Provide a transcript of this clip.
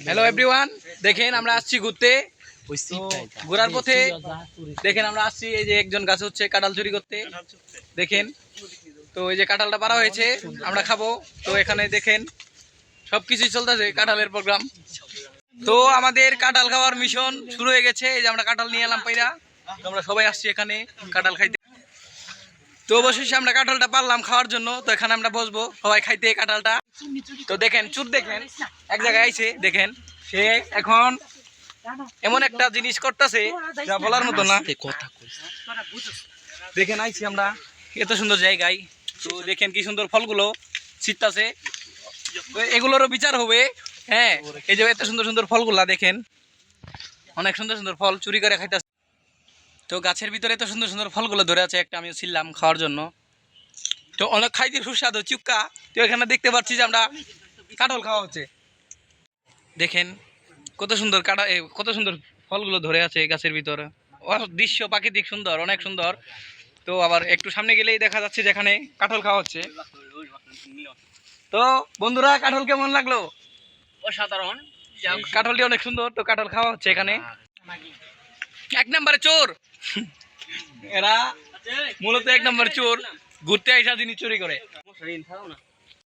Hello everyone, দেখেন আমরা আসছি ঘুরতে। ঘোরার পথে দেখেন আমরা আসছি, এই যে একজন গাছ হচ্ছে কাঁঠাল চুরি করতে। দেখেন তো এই যে কাঁঠালটা পাড়া হয়েছে, আমরা খাবো। তো এখানে দেখেন সবকিছুই চলতেছে, কাঁঠালের প্রোগ্রাম। তো আমাদের কাঁঠাল খাওয়ার মিশন শুরু হয়ে গেছে। এই যে আমরা কাঁঠাল নিয়ে এলাম পাইরা, আমরা সবাই আসছি এখানে কাঁঠাল খাইতে। তো অবশেষে আমরা কাঁঠালটা পারলাম খাওয়ার জন্য। তো এখানে আমরা বসবো সবাই খাইতে কাঁঠালটা। তো দেখেন চুর, দেখেন এক জায়গায় আইছে, দেখেন সে এখন এমন একটা জিনিস করতেছে যা বলার মতো না। দেখেন আইছি আমরা এত সুন্দর জায়গায়, তো দেখেন কি সুন্দর ফলগুলো ছিটতাছে। তো এগুলোরও বিচার হবে। হ্যাঁ, এই যে এত সুন্দর সুন্দর ফলগুলা দেখেন, অনেক সুন্দর সুন্দর ফল চুরি করে খাইতেছে। তো গাছের ভিতরে এত সুন্দর সুন্দর ফলগুলো ধরে আছে, একটা আমিও ছিলাম খাওয়ার জন্য। তো অনেক খাইতে সুস্বাদু চুক্কা। তো এখানে দেখতে পাচ্ছি যে আমরা কাঁঠাল খাওয়া হচ্ছে। দেখেন কত সুন্দর কত সুন্দর ফলগুলো ধরে আছে গাছের ভিতরে। দৃশ্য প্রাকৃতিক সুন্দর, অনেক সুন্দর। তো আবার একটু সামনে গেলেই দেখা যাচ্ছে যেখানে কাঁঠাল খাওয়া হচ্ছে। তো বন্ধুরা, কাঁঠাল কেমন লাগলো? অসাধারণ। কাঁঠালটি অনেক সুন্দর। তো কাঁঠাল খাওয়া হচ্ছে এখানে। এক নম্বরে চোর এরা, মূলত এক নম্বর চোর। ঘুরতে আইসা জিনিস চুরি করে।